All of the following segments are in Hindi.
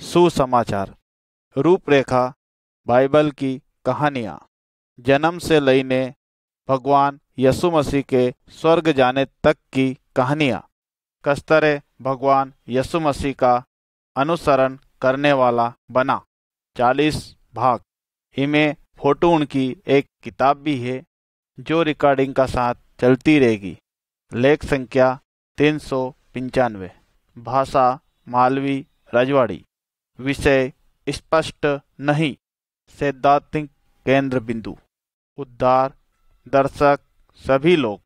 सुसमाचार। रूपरेखा बाइबल की कहानियाँ। जन्म से लईने भगवान यसु मसीह के स्वर्ग जाने तक की कहानियाँ। कस्तरे भगवान यसु मसीह का अनुसरण करने वाला बना। 40 भाग। इनमें फोटो उनकी एक किताब भी है जो रिकॉर्डिंग का साथ चलती रहेगी। लेख संख्या 395। भाषा मालवी रजवाड़ी। विषय स्पष्ट नहीं। सैद्धांतिक केंद्र बिंदु। उद्धार दर्शक सभी लोग।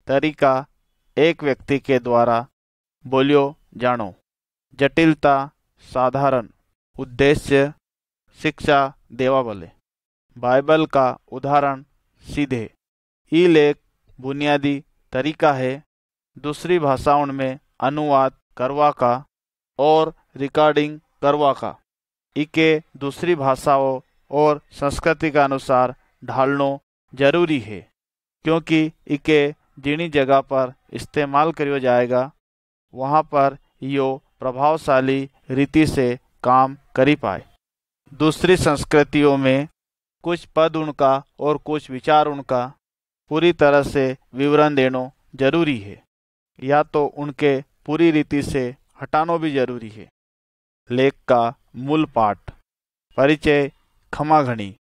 तरीका एक व्यक्ति के द्वारा बोलियो जानो। जटिलता साधारण। उद्देश्य शिक्षा देवा बोले। बाइबल का उदाहरण सीधे। ई लेख बुनियादी तरीका है दूसरी भाषाओं में अनुवाद करवा का और रिकॉर्डिंग करवा का। इके दूसरी भाषाओं और संस्कृति के अनुसार ढालना जरूरी है क्योंकि इके जिनी जगह पर इस्तेमाल करियो जाएगा वहाँ पर यो प्रभावशाली रीति से काम करी पाए। दूसरी संस्कृतियों में कुछ पद उनका और कुछ विचार उनका पूरी तरह से विवरण देना जरूरी है या तो उनके पूरी रीति से हटाना भी जरूरी है। लेख का मूल पाठ। परिचय खमाघणी।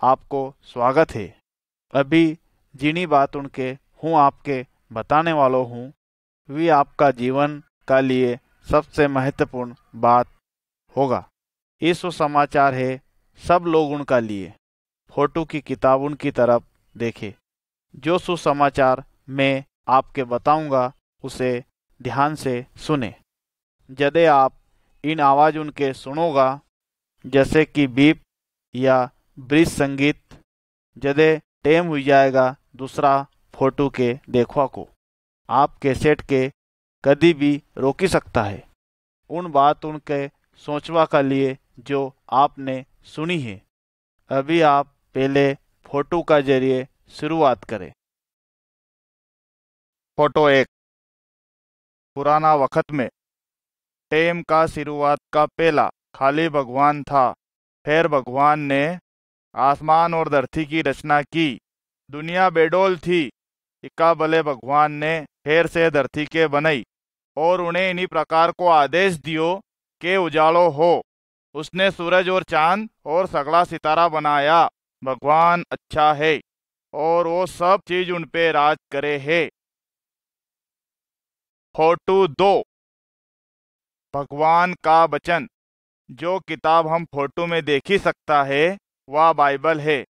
आपको स्वागत है। अभी जिनी बात उनके हूँ आपके बताने वालों हूँ वे आपका जीवन का लिए सबसे महत्वपूर्ण बात होगा। ये सुसमाचार है सब लोग उनका लिए। फोटो की किताब उनकी तरफ देखे। जो सुसमाचार मैं आपके बताऊंगा उसे ध्यान से सुने। यदि आप इन आवाज उनके सुनोगा जैसे कि बीप या ब्रिज संगीत यदि टेम हो जाएगा दूसरा फोटो के देखवा को आप कैसेट के कभी भी रोकी सकता है। उन बात उनके सोचवा का लिए जो आपने सुनी है। अभी आप पहले फोटो का जरिए शुरुआत करें। फोटो 1। पुराना वक्त में टेम का शुरुआत का पहला खाली भगवान था। फिर भगवान ने आसमान और धरती की रचना की। दुनिया बेडोल थी। इका भले भगवान ने फिर से धरती के बनाई और उन्हें इन्हीं प्रकार को आदेश दियो के उजालो हो। उसने सूरज और चांद और सगला सितारा बनाया। भगवान अच्छा है और वो सब चीज उन पे राज करे है। फोटो 2। भगवान का वचन। जो किताब हम फोटो में देख ही सकता है वह बाइबल है।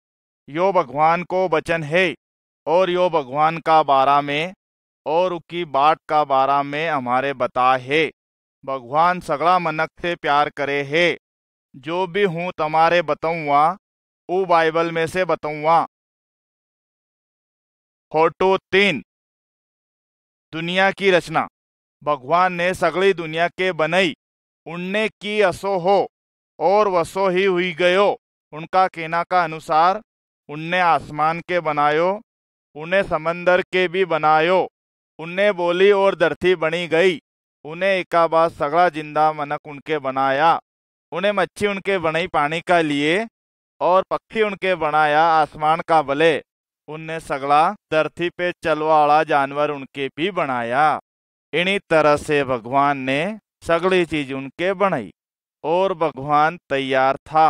यो भगवान को वचन है और यो भगवान का बारा में और उसकी बाट का बारा में हमारे बता है। भगवान सगला मनक से प्यार करे है। जो भी हूँ तुम्हारे बताऊंगा वो बाइबल में से बताऊंगा। फोटो 3। दुनिया की रचना। भगवान ने सगली दुनिया के बनई। उनने की असो हो और वसो ही हुई गयो। उनका कहना का अनुसार उनने आसमान के बनायो उन्हें समंदर के भी बनायो। उनने बोली और धरती बनी गई। उन्हें एकाबाद सगला जिंदा मनक उनके बनाया। उन्हें मच्छी उनके बनाई पानी का लिए और पक्षी उनके बनाया आसमान का भले। उनने सगला धरती पे चलवा वाला जानवर उनके भी बनाया। इन्हीं तरह से भगवान ने सगली चीज उनके बनाई और भगवान तैयार था।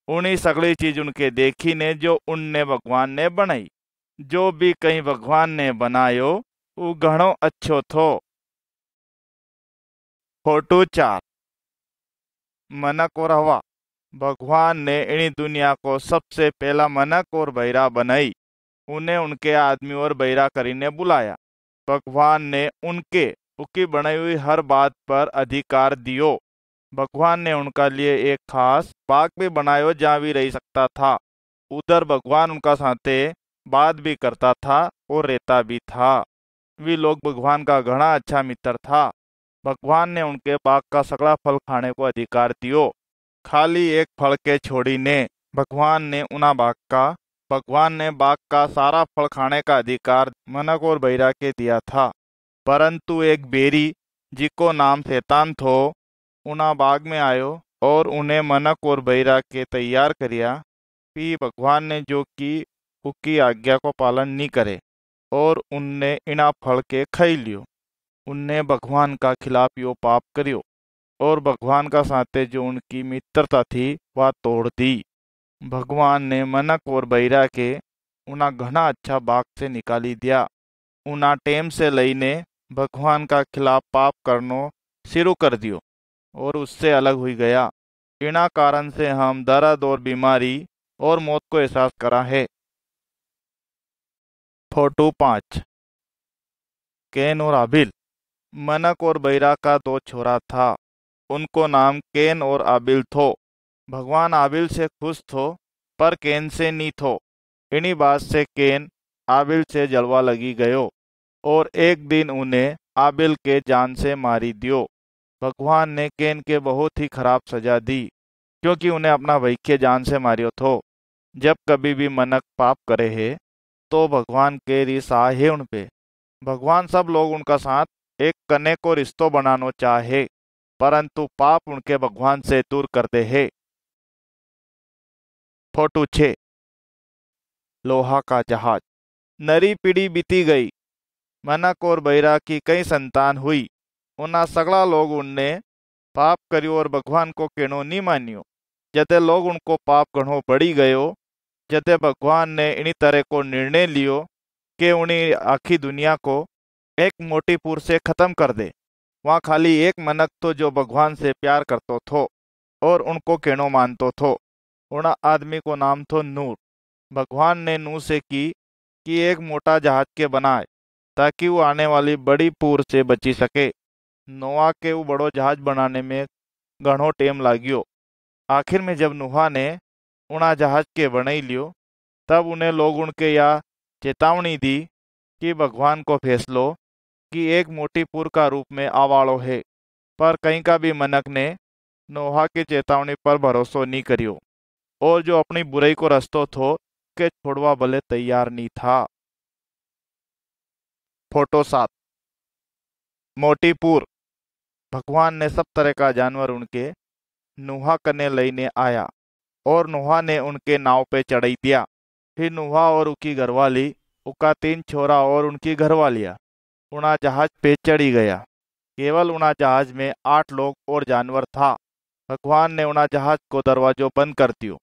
उन्हीं सगली चीज उनके देखी ने जो उनने भगवान ने बनाई। जो भी कहीं भगवान ने बनायो वो घणो अच्छो थो। फोटो 4। मनक और हवा। भगवान ने इन्हीं दुनिया को सबसे पहला मनक और बहिरा बनाई। उन्हें उनके आदमी और बहिरा करीने बुलाया। भगवान ने उनके उनकी बनाई हुई हर बात पर अधिकार दियो। भगवान ने उनका लिए एक खास बाग भी बनायो जहाँ भी रह सकता था। उधर भगवान उनका साथे बात भी करता था और रहता भी था। वे लोग भगवान का घना अच्छा मित्र था। भगवान ने उनके बाग का सगला फल खाने को अधिकार दियो। खाली एक फल के छोड़ी ने भगवान ने बाग का सारा फल खाने का अधिकार मनक और बहिरा के दिया था। परंतु एक बेरी जिको नाम शैतान थो उना बाग में आयो और उन्हें मनक और बैरा के तैयार करिया कि भगवान ने जो की उसकी आज्ञा को पालन नहीं करे और उनने इना फल के खाई लियो। उनने भगवान का खिलाफ यो पाप करियो और भगवान का साथे जो उनकी मित्रता थी वह तोड़ दी। भगवान ने मनक और बैरा के उना घना अच्छा बाग से निकाली दिया। उना टेम से लईने भगवान का खिलाफ पाप करनो शुरू कर दियो और उससे अलग हुई गया। इना कारण से हम दर्द और बीमारी और मौत को एहसास करा है। फोटो 5। कैन और आबिल। मनक और बैरा का 2 छोरा था। उनको नाम कैन और आबिल थो। भगवान आबिल से खुश थो पर कैन से नहीं थो। इन्हीं बात से कैन आबिल से जलवा लगी गयो और एक दिन उन्हें आबिल के जान से मारी दियो। भगवान ने कैन के बहुत ही खराब सजा दी क्योंकि उन्हें अपना भाई के जान से मारियो थो। जब कभी भी मनक पाप करे है तो भगवान के रिसा है उन पे। भगवान सब लोग उनका साथ एक कने को रिश्तो बनानो चाहे परंतु पाप उनके भगवान से दूर कर दे है। फोटो 6। लोहा का जहाज। नरी पीढ़ी बीती गई। मनक और बैरा की कई संतान हुई। उना सगला लोग उनने पाप करियो और भगवान को केनो नहीं मानियो। जते लोग उनको पाप घणो बढ़ी गयो जते भगवान ने इन्हीं तरह को निर्णय लियो कि उन्हीं आखी दुनिया को एक मोटी पूर से खत्म कर दे। वहाँ खाली एक मनक तो जो भगवान से प्यार करतो थो और उनको केनो मानतो थो। उन आदमी को नाम थो नूह। भगवान ने नूह से की कि एक मोटा जहाज के बनाए ताकि वो आने वाली बड़ी पूर से बची सके। नोआ के वो बड़ो जहाज बनाने में घणो टेम लागियो। आखिर में जब नूहा ने उना जहाज के बनाई लियो तब उन्हें लोग उनके या चेतावनी दी कि भगवान को फैसलो कि एक मोटी पूर का रूप में आवाड़ो है। पर कहीं का भी मनक ने नोहा की चेतावनी पर भरोसा नहीं करियो और जो अपनी बुराई को रस्तो थो के छोड़वा भले तैयार नहीं था। फोटो 7। मोटी पूर। भगवान ने सब तरह का जानवर उनके नूहा कने लईने आया और नूहा ने उनके नाव पे चढ़ाई दिया। फिर नूहा और उनकी घरवाली उनका 3 छोरा और उनकी घरवालियाँ उना जहाज पे चढ़ी गया। केवल उना जहाज में 8 लोग और जानवर था। भगवान ने उना जहाज को दरवाजों बंद कर दियो।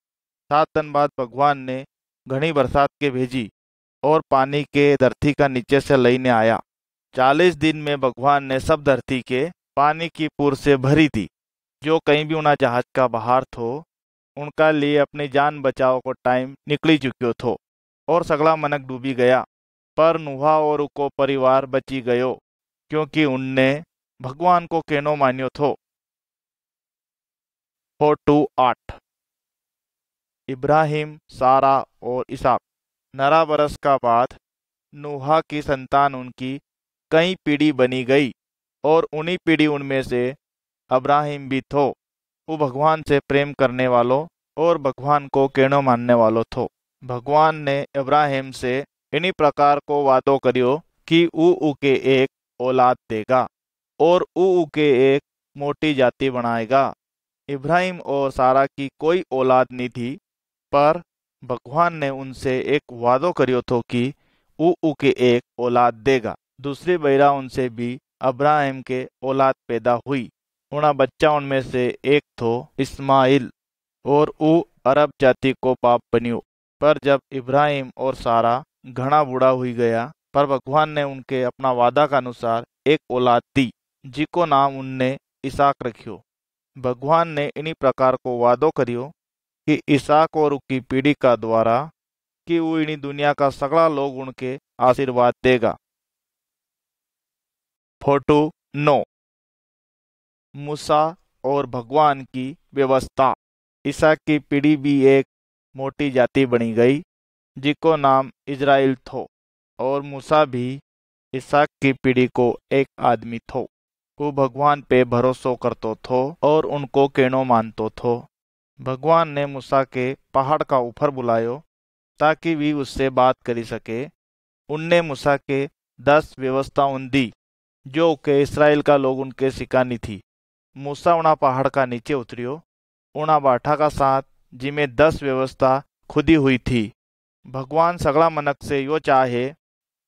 7 दिन बाद भगवान ने घनी बरसात के भेजी और पानी के धरती का नीचे से लईने आया। 40 दिन में भगवान ने सब धरती के पानी की पूर से भरी दी। जो कहीं भी उना जहाज का बाहर थो उनका लिए अपनी जान बचाव को टाइम निकली चुकियो थो और सगला मनक डूबी गया। पर नूहा और उको परिवार बची गयो क्योंकि उनने भगवान को केनो मान्यो थो। फोटो 8। इब्राहिम, सारा और इसहाक। 9 बरस का बाद नूहा की संतान उनकी कई पीढ़ी बनी गई और उन्हीं पीढ़ी उनमें से अब्राहिम भी थो। वो भगवान से प्रेम करने वालों और भगवान को केनो मानने वालों थो। भगवान ने इब्राहिम से इन्हीं प्रकार को वादो करियो कि ऊ के एक औलाद देगा और ऊ के एक मोटी जाति बनाएगा। इब्राहिम और सारा की कोई औलाद नहीं थी पर भगवान ने उनसे एक वादो करियो थो कि ऊ के एक औलाद देगा। दूसरी बैरा उनसे भी अब्राहिम के औलाद पैदा हुई। उना बच्चा उनमें से एक थो इस्माइल और ऊ अरब जाति को बाप बनियो। पर जब इब्राहिम और सारा घना बूढ़ा हुई गया पर भगवान ने उनके अपना वादा का अनुसार एक औलाद दी जिको नाम उनने इसहाक रखियो। भगवान ने इन्हीं प्रकार को वादो करियो कि इसहाक और उनकी पीढ़ी का द्वारा कि वो इन्हीं दुनिया का सगला लोग उनके आशीर्वाद देगा। फोटो 9। मूसा और भगवान की व्यवस्था। इसहाक की पीढ़ी भी एक मोटी जाति बनी गई जिको नाम इजराइल थो और मूसा भी इसहाक की पीढ़ी को एक आदमी थो। वो भगवान पे भरोसा करतो थो और उनको केनो मानतो थो। भगवान ने मूसा के पहाड़ का ऊपर बुलायो ताकि भी उससे बात करी सके। उनने मूसा के 10 व्यवस्थाएं दी जो के इसराइल का लोग उनके सिखानी थी। मूसा उना पहाड़ का नीचे उतरियो उना बाठा का साथ जिमें 10 व्यवस्था खुदी हुई थी। भगवान सगला मनक से यो चाहे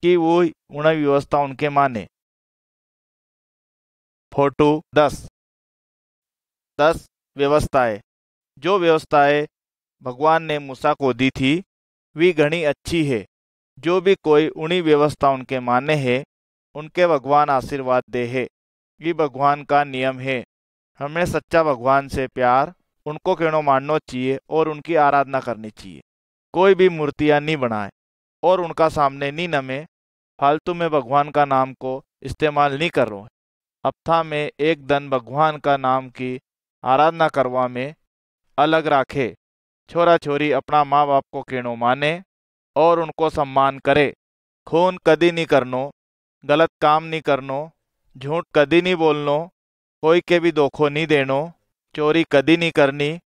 कि वो उन व्यवस्था उनके माने। फोटो 10 व्यवस्थाएं। जो व्यवस्थाएं भगवान ने मूसा को दी थी वी घनी अच्छी है। जो भी कोई उन्हीं व्यवस्था उनके माने है उनके भगवान आशीर्वाद दे है। ये भगवान का नियम है। हमें सच्चा भगवान से प्यार उनको कहनो मानना चाहिए और उनकी आराधना करनी चाहिए। कोई भी मूर्तियां नहीं बनाए और उनका सामने नहीं नमे। फालतू में भगवान का नाम को इस्तेमाल नहीं करो। हफ्ता में एक दिन भगवान का नाम की आराधना करवा में अलग राखे। छोरा छोरी अपना माँ बाप को कहनो माने और उनको सम्मान करे। खून कदी नहीं करनो, गलत काम नहीं करनो, झूठ कदी नहीं बोलनो, कोई के भी धोखो नहीं देनो, चोरी कदी नहीं करनी,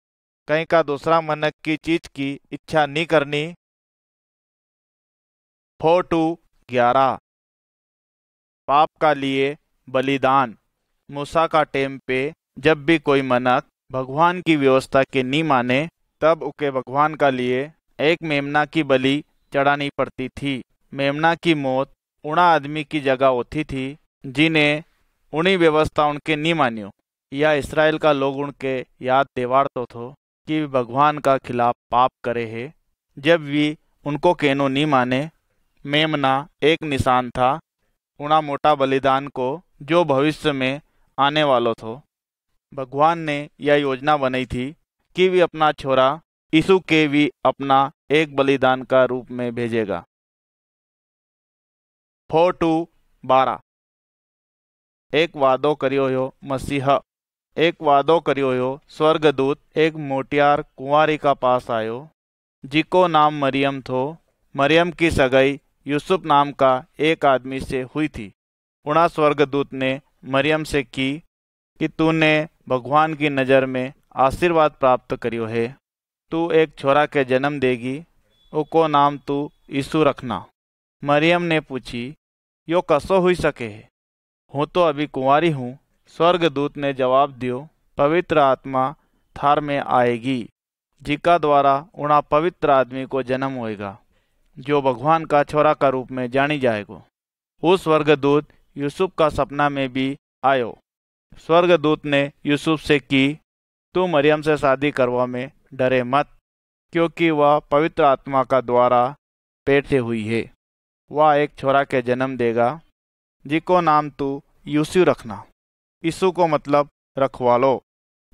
कहीं का दूसरा मनक की चीज की इच्छा नहीं करनी। 4:11 पाप का लिए बलिदान। मूसा का टेम पे जब भी कोई मनक भगवान की व्यवस्था के नहीं माने तब उके भगवान का लिए एक मेमना की बलि चढ़ानी पड़ती थी। मेमना की मौत उना आदमी की जगह होती थी जिन्हें उन्हीं व्यवस्था उनके नहीं मानियो। या इसराइल का लोग उनके याद देवार तो थो कि भगवान का खिलाफ पाप करे है। जब भी उनको कहनो नहीं माने मेमना एक निशान था उना मोटा बलिदान को जो भविष्य में आने वालो थो। भगवान ने यह योजना बनाई थी कि वे अपना छोरा यीशु के भी अपना एक बलिदान का रूप में भेजेगा। 4:12 एक वादो करियो हो मसीह। एक वादो करियो हो स्वर्गदूत एक मोटियार कुंवारी का पास आयो जिको नाम मरियम थो। मरियम की सगाई यूसुफ नाम का एक आदमी से हुई थी। उना स्वर्गदूत ने मरियम से की कि तूने भगवान की नज़र में आशीर्वाद प्राप्त करियो है। तू एक छोरा के जन्म देगी, उको नाम तू यीशु रखना। मरियम ने पूछी यो कसो हुई सके है, हूँ तो अभी कुंवारी हूँ। स्वर्गदूत ने जवाब दियो पवित्र आत्मा थार में आएगी जिका द्वारा उना पवित्र आदमी को जन्म होएगा जो भगवान का छोरा का रूप में जानी जाएगो। उस स्वर्गदूत यूसुफ का सपना में भी आयो। स्वर्गदूत ने यूसुफ से की तू मरियम से शादी करवा में डरे मत क्योंकि वह पवित्र आत्मा का द्वारा पेट से हुई है। वह एक छोरा के जन्म देगा जिको नाम तू यूसु रखना। यीशु को मतलब रखवालो।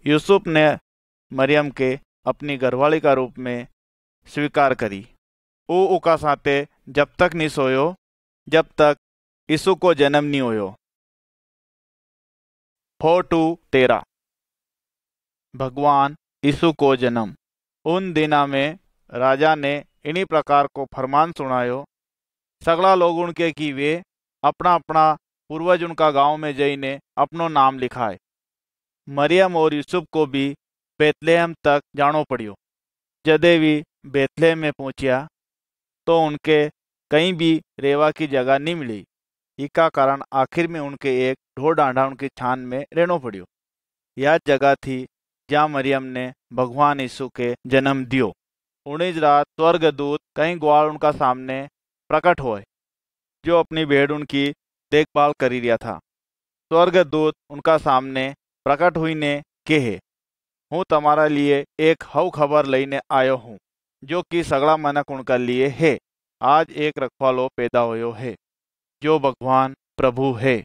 यूसुफ ने मरियम के अपनी घरवाली का रूप में स्वीकार करी। वो उका साथे जब तक नहीं सोयो जब तक यीशु को जन्म नहीं होयो। 4:13 भगवान यीशु को जन्म। उन दिना में राजा ने इन्हीं प्रकार को फरमान सुनायो सगला लोग उनके कि वे अपना अपना पूर्वज उनका गांव में जईने अपनो नाम लिखाए। मरियम और यूसुफ को भी बेतलेहम तक जानो पड़ियो। जदे भी बेतलेहम में पहुंचिया तो उनके कहीं भी रेवा की जगह नहीं मिली। इका कारण आखिर में उनके एक ढोर डांडा उनकी छान में रहनो पड़ियो। यह जगह थी जहाँ मरियम ने भगवान यीशु के जन्म दियो। उन्नीस रात स्वर्गदूत कहीं ग्वाल उनका सामने प्रकट होए जो अपनी भेड़ उनकी देखभाल करी रिया था। स्वर्गदूत उनका सामने प्रकट हुई ने कहे हूँ तुम्हारा लिए एक हव खबर लईने आयो हूँ जो कि सगला मनक उनका लिए है। आज एक रखवालो पैदा होयो है जो भगवान प्रभु है।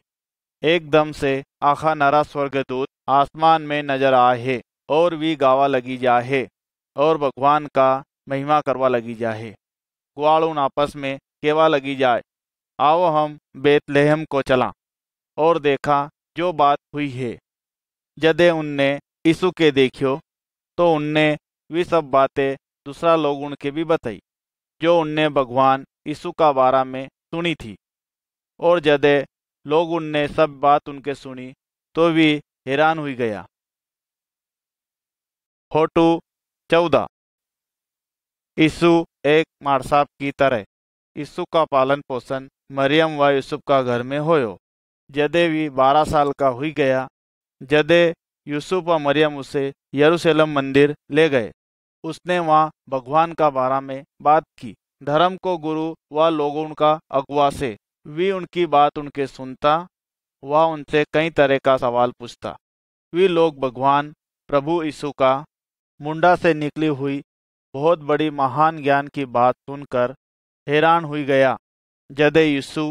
एकदम से आखा नरा स्वर्गदूत आसमान में नजर आए है और भी गावा लगी जा है और भगवान का महिमा करवा लगी जा है। ग्वाल उन आपस में केवा लगी जाए आओ हम बेतलेहम को चला और देखा जो बात हुई है। जदे उनने यीशु के देखियो तो उनने वे सब बातें दूसरा लोग उनके भी बताई जो उनने भगवान यीशु का बारा में सुनी थी। और जदे लोग उनने सब बात उनके सुनी तो भी हैरान हुई गया। 14 यीशु एक मारसाब की तरह। यीशु का पालन पोषण मरियम व यूसुफ का घर में होयो। जदे भी 12 साल का हुई गया जदे यूसुफ व मरियम उसे यरूशलेम मंदिर ले गए। उसने वहाँ भगवान का बारे में बात की। धर्म को गुरु व लोगों का अगुआ से वे उनकी बात उनके सुनता, वह उनसे कई तरह का सवाल पूछता। वे लोग भगवान प्रभु यीशु का मुंडा से निकली हुई बहुत बड़ी महान ज्ञान की बात सुनकर हैरान हुई गया। जब यीशु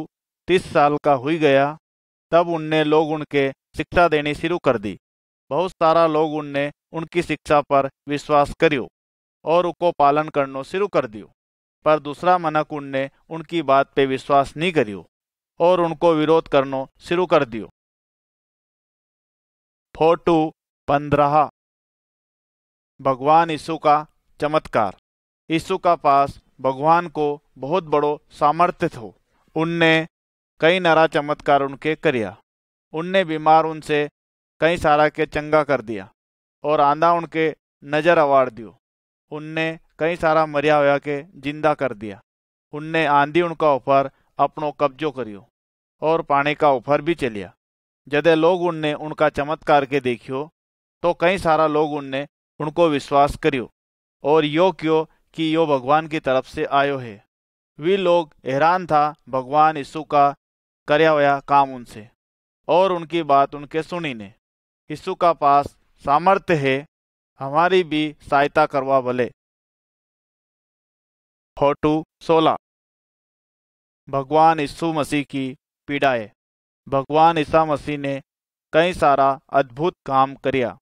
30 साल का हुई गया, तब उनने लोग उनके शिक्षा देनी शुरू कर दी। बहुत सारा लोग उनने उनकी शिक्षा पर विश्वास करियो और उनको पालन करनो शुरू कर दियो। पर दूसरा मनक उनने उनकी बात पे विश्वास नहीं करियो और उनको विरोध करनो शुरू कर दियो। फोटो 15। भगवान यीशु का चमत्कार। यीशु का पास भगवान को बहुत बड़ो सामर्थ्य थो। उनने कई नरा चमत्कार उनके करिया। उनने बीमार उनसे कई सारा के चंगा कर दिया और आंधा उनके नजर अवाड़ दियो। उनने कई सारा मरिया होया के जिंदा कर दिया। उनने आंधी उनका ऊपर अपनो कब्जो करियो और पानी का ऊपर भी चलिया। जदे लोग उनने उनका चमत्कार के देखियो, तो कई सारा लोग उनने उनको विश्वास करियो और यो क्यों कि यो भगवान की तरफ से आयो है। वे लोग हैरान था भगवान यीशु का करया हुआ काम उनसे और उनकी बात उनके सुनी ने। यीशु का पास सामर्थ्य है, हमारी भी सहायता करवा भले। फोटो 16। भगवान यीशु मसीह की पीड़ाएं। भगवान ईसा मसीह ने कई सारा अद्भुत काम करिया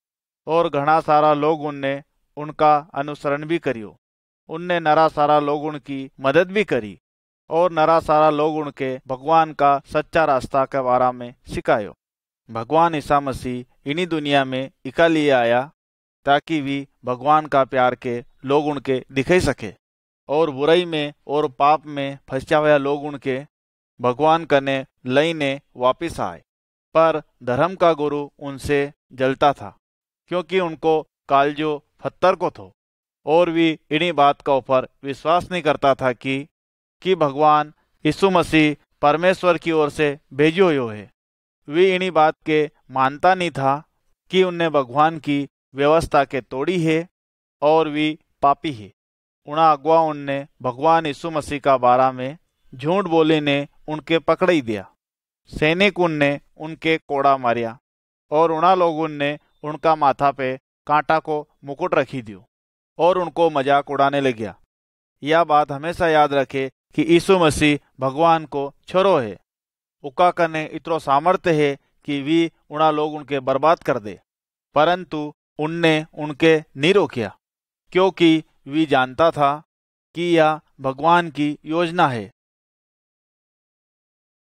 और घना सारा लोग उनने उनका अनुसरण भी करियो। उनने नरा सारा लोग उनकी मदद भी करी और नरा सारा लोग उनके भगवान का सच्चा रास्ता के बारे में सिखायो। भगवान ईसा मसीह इन्हीं दुनिया में इका लिए आया ताकि वे भगवान का प्यार के लोग उनके दिखाई सके और बुराई में और पाप में फंसा हुआ लोग उनके भगवान कने लईने वापिस आए। पर धर्म का गुरु उनसे जलता था क्योंकि उनको कालजो पत्थर को थो और वे इन्हीं बात का ऊपर विश्वास नहीं करता था कि भगवान यीशु मसीह परमेश्वर की ओर से भेजो हुए है। वे इन्हीं बात के मानता नहीं था कि उनने भगवान की व्यवस्था के तोड़ी है और वे पापी है। उना अगुआ उनने भगवान यीशु मसीह का बारा में झूठ बोले ने उनके पकड़ ही दिया। सैनिक उनने उनके कोड़ा मारिया और उना लोगों ने उनका माथा पे कांटा को मुकुट रखी दियो और उनको मजाक उड़ाने लगिया। यह बात हमेशा याद रखे कि यीशु मसीह भगवान को छोरो है। उका कने इतरो सामर्थ्य है कि वी उना लोग उनके बर्बाद कर दे, परंतु उनने उनके नहीं रोकिया क्योंकि वी जानता था कि यह भगवान की योजना है।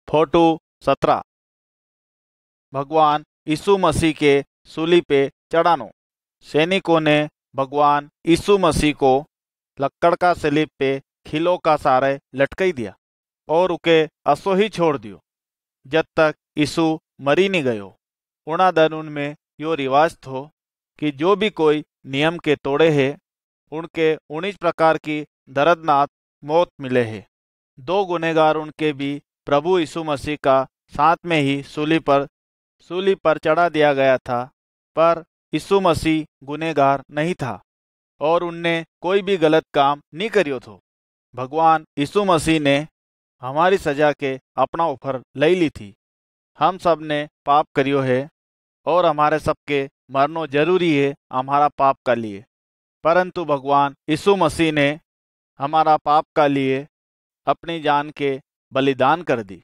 फोटो 17। भगवान यीशु मसीह के सूली पे चढ़ानो। सैनिकों ने भगवान यीशु मसीह को लक्कड़ का सलीब पे खिलो का सारे लटकाई दिया और उके असो ही छोड़ दियो जब तक यीशु मरी नहीं गयो। उना दिन उनमें यो रिवाज थो कि जो भी कोई नियम के तोड़े है उनके 19 प्रकार की दर्दनाक मौत मिले है। 2 गुनेगार उनके भी प्रभु यीशु मसीह का साथ में ही सूली पर चढ़ा दिया गया था, पर यीशु मसीह गुनेगार नहीं था और उनने कोई भी गलत काम नहीं करियो थो। भगवान यीशु मसीह ने हमारी सजा के अपना ऊपर ले ली थी। हम सब ने पाप करियो है और हमारे सबके मरनो जरूरी है हमारा पाप का लिए, परंतु भगवान यीशु मसीह ने हमारा पाप का लिए अपनी जान के बलिदान कर दी।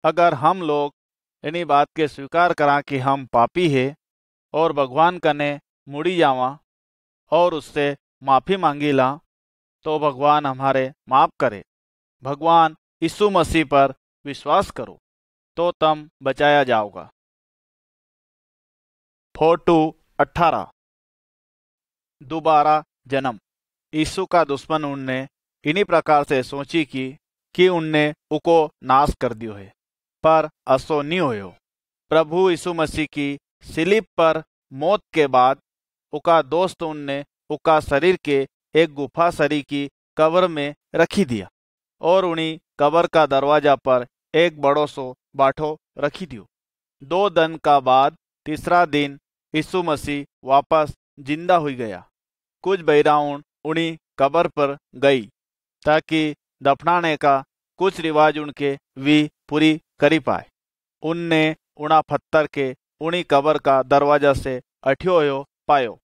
अगर हम लोग इन्हीं बात के स्वीकार करा कि हम पापी है और भगवान कने मुड़ी जावा और उससे माफ़ी मांगी ला, तो भगवान हमारे माफ़ करे। भगवान यीशु मसीह पर विश्वास करो तो तुम बचाया जाओगा। फोटो 18। दोबारा जन्म। यीशु का दुश्मन उनने इन्हीं प्रकार से सोची कि उनने उको नाश कर दियो है, पर असो नहीं होयो। प्रभु यीशु मसीह की सिलीब पर मौत के बाद उका दोस्त उनने उका शरीर के एक गुफा सरी की कब्र में रखी दिया और उन्हीं कब्र का दरवाजा पर एक बड़ो सो बाठो रखी दियो। 2 दिन का बाद तीसरा दिन यीशु मसीह वापस जिंदा हुई गया। कुछ बहराउन उन्हीं कब्र पर गई ताकि दफनाने का कुछ रिवाज उनके भी पूरी करी पाए। उनने उना पत्थर के उन्हीं कब्र का दरवाजा से अठ्यो पायो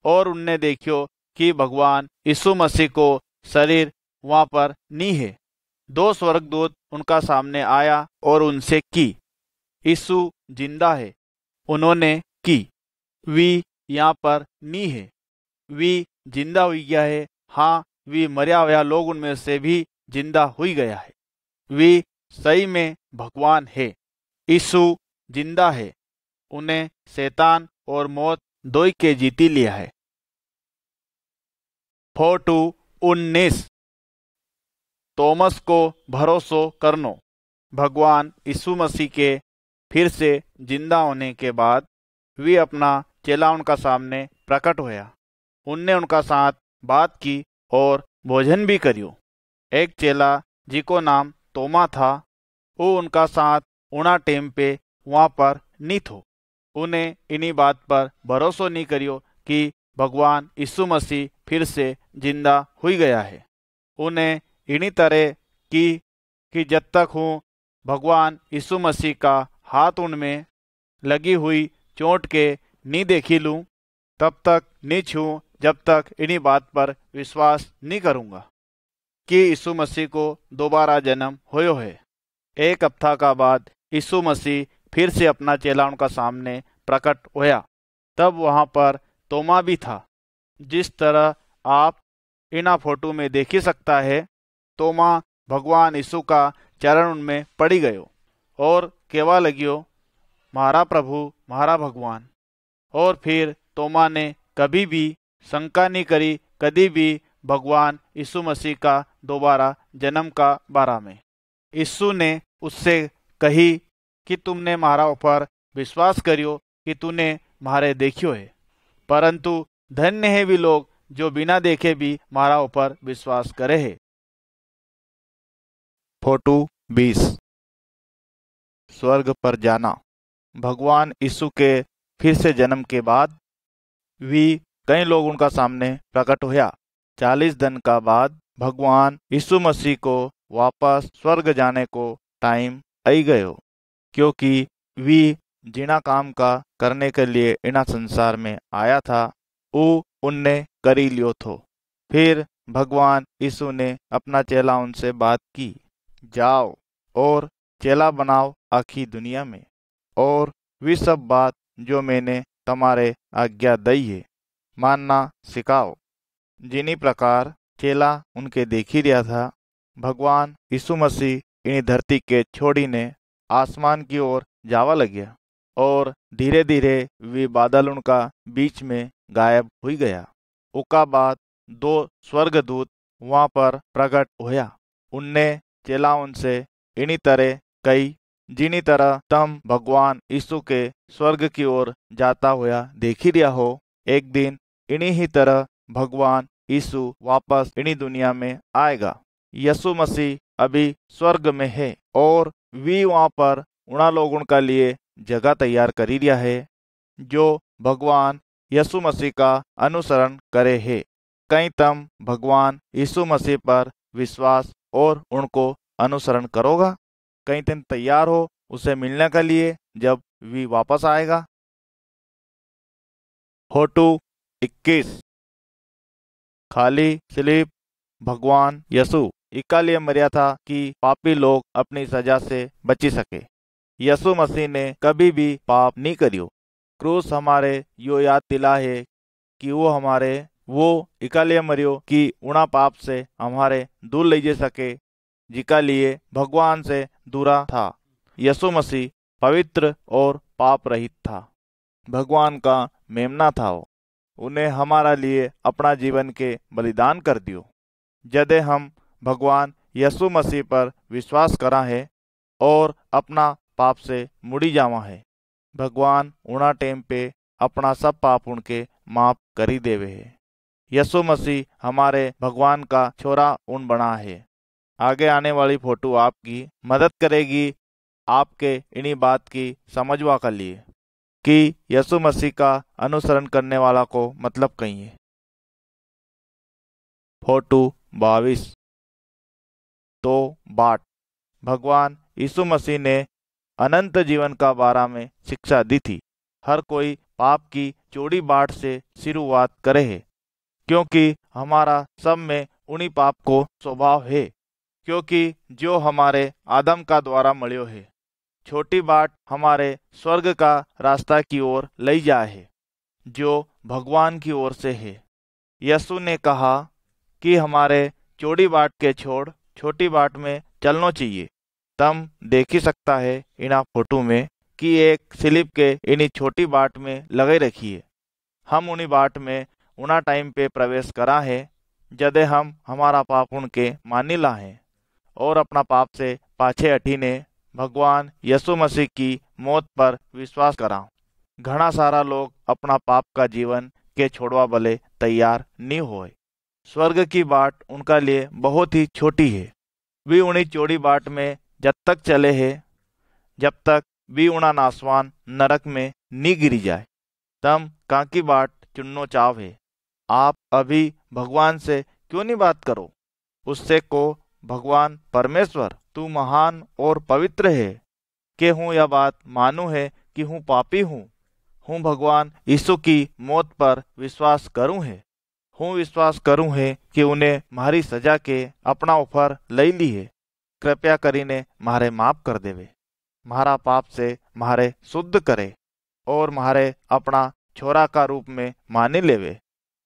और उनने देखियो कि भगवान यीशु मसीह को शरीर वहां पर नहीं है। दो स्वर्गदूत उनका सामने आया और उनसे की, यीशु जिंदा है। उन्होंने की, वी यहाँ पर नहीं है, वी जिंदा हुई गया है। हाँ, वी मरया हुआ लोग उनमें से भी जिंदा हुई गया है। वी सही में भगवान है। यीशु जिंदा है। उन्हें शैतान और मौत दोई के जीती लिया है। फोटो 19 तोमस को भरोसो करनो। भगवान यीशु मसीह के फिर से जिंदा होने के बाद वे अपना चेला उनका सामने प्रकट होया। उनने उनका साथ बात की और भोजन भी करियो। एक चेला जिको नाम तोमा था, वो उनका साथ उना टेम पे वहाँ पर नहीं थो। उन्हें इन्हीं बात पर भरोसा नहीं करियो कि भगवान यीशु मसीह फिर से जिंदा हुई गया है। उन्हें इन्हीं तरह कि जब तक हूँ भगवान यीशु मसीह का हाथ उनमें लगी हुई चोट के नहीं देखी लूँ, तब तक नहीं छूँ जब तक इन्हीं बात पर विश्वास नहीं करूँगा कि यीशु मसीह को दोबारा जन्म होयो है। एक हफ्ता का बाद यीशु मसीह फिर से अपना चेला उनका सामने प्रकट होया। तब वहाँ पर तोमा भी था। जिस तरह आप इना फोटो में देख ही सकता है, तोमा भगवान यीशु का चरण उनमें पड़ी गयो और केवा लगियो, म्हारा प्रभु म्हारा भगवान। और फिर तोमा ने कभी भी शंका नहीं करी, कभी भी भगवान यीशु मसीह का दोबारा जन्म का बारा में। यीशु ने उससे कही कि तुमने म्हारा ऊपर विश्वास करियो कि तूने म्हारे देखियो है, परंतु धन्य है वे लोग जो बिना देखे भी म्हारा ऊपर विश्वास करे है। फोटो 20 स्वर्ग पर जाना। भगवान यीशु के फिर से जन्म के बाद भी कई लोग उनका सामने प्रकट हुआ। 40 दिन का बाद भगवान यीशु मसीह को वापस स्वर्ग जाने को टाइम आई गयो, क्योंकि वी जिना काम का करने के लिए इना संसार में आया था वो उनने करी लियो थो। फिर भगवान यीशु ने अपना चेला उनसे बात की, जाओ और चेला बनाओ आखी दुनिया में, और वे सब बात जो मैंने तुम्हारे आज्ञा दई है मानना सिखाओ। जिनी प्रकार चेला उनके देख ही रहा था, भगवान यीशु मसीह इन्हीं धरती के छोड़ी ने आसमान की ओर जावा लग्या और धीरे धीरे वे बादल उनका बीच में गायब हुई गया। उका बाद 2 स्वर्गदूत वहां पर प्रकट होया। उनने चेला उनसे इन्हीं तरह कई, जिनी तरह तम भगवान यीशु के स्वर्ग की ओर जाता हुआ देख ही रहा हो, एक दिन इन्हीं ही तरह भगवान यीशु वापस इन्हीं दुनिया में आएगा। यीशु मसीह अभी स्वर्ग में है और वी वहां पर उना लोगों का लिए जगह तैयार करी दिया है जो भगवान यीशु मसीह का अनुसरण करे है। कहीं तम भगवान यीशु मसीह पर विश्वास और उनको अनुसरण करोगा? कहीं तुम तैयार हो उसे मिलने के लिए जब वी वापस आएगा? फोटो 21 खाली स्लीप। भगवान यीशु इका लिए मरिया था कि पापी लोग अपनी सजा से बची सके। यीशु मसीह ने कभी भी पाप नहीं करियो। क्रूस हमारे यो याद दिला है कि वो इका लिए मरियो कि उना पाप से हमारे दूर ले जा सके, जिका लिए भगवान से दूरा था। यीशु मसीह पवित्र और पाप रहित था, भगवान का मेमना था। उन्हें हमारा लिए अपना जीवन के बलिदान कर दियो। जदे हम भगवान यीशु मसीह पर विश्वास करा है और अपना पाप से मुड़ी जावा है, भगवान उना टेम पे अपना सब पाप उनके माफ करी देवे है। यीशु मसीह हमारे भगवान का छोरा उन बना है। आगे आने वाली फोटो आपकी मदद करेगी आपके इन्हीं बात की समझवा के लिए कि यीशु मसीह का अनुसरण करने वाला को मतलब कहिए। फोटो 22। तो बाट भगवान यीशु मसीह ने अनंत जीवन का बारे में शिक्षा दी थी। हर कोई पाप की चौड़ी बाट से शुरुआत करे है, क्योंकि हमारा सब में उन्हीं पाप को स्वभाव है, क्योंकि जो हमारे आदम का द्वारा मळ्यो है। छोटी बाट हमारे स्वर्ग का रास्ता की ओर ले जाए है, जो भगवान की ओर से है। यीशु ने कहा कि हमारे चौड़ी बाट के छोड़ छोटी बाट में चलना चाहिए। तम देख ही सकता है इना फोटो में कि एक स्लिप के इन्हीं छोटी बाट में लगे रखी है। हम उन्हीं बाट में उना टाइम पे प्रवेश करा है जदे हम हमारा पाप उनके मानिला है और अपना पाप से पाछे हटीने भगवान यीशु मसीह की मौत पर विश्वास करा। घना सारा लोग अपना पाप का जीवन के छोड़वा बले तैयार नहीं होए। स्वर्ग की बाट उनका लिए बहुत ही छोटी है। वे उन्हीं चौड़ी बाट में जब तक चले है जब तक भी उना नासवान नरक में नी गिरी जाए। तम काकी बाट चुननो चाव है। आप अभी भगवान से क्यों नहीं बात करो? उससे को भगवान परमेश्वर तू महान और पवित्र है कि हूँ यह बात मानू है कि हूँ पापी हूँ भगवान यीशु की मौत पर विश्वास करूँ है। हूँ विश्वास करूँ है कि उन्हें मारी सजा के अपना ऊपर ले ली है। कृपया करीने मारे माफ कर देवे, मारा पाप से मारे शुद्ध करे और मारे अपना छोरा का रूप में मानी लेवे।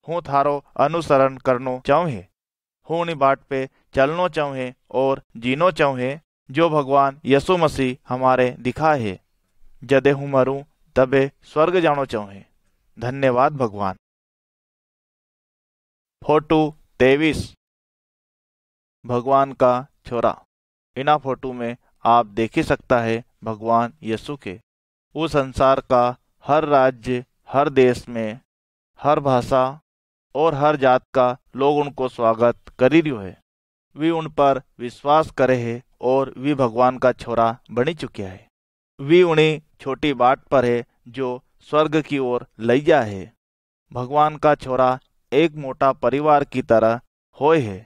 हूँ थारो अनुसरण करनो चाहूँ। हूँ उन्हीं बाट पे चलनो चाहूँ और जीनो चाहूँ जो भगवान यीशु मसीह हमारे दिखा है। जदे हूँ मरूं तबे स्वर्ग जानो चाहूँ। धन्यवाद भगवान। फोटो 23। भगवान का छोरा। इना फोटो में आप देख ही सकता है भगवान यीशु के। वो संसार का हर राज्य, हर देश में, हर भाषा और हर जात का लोग उनको स्वागत करी रियो है। वे उन पर विश्वास करे है और वे भगवान का छोरा बनी चुकिया है। वे उन्हीं छोटी बाट पर है जो स्वर्ग की ओर ले जा है। भगवान का छोरा एक मोटा परिवार की तरह होए है।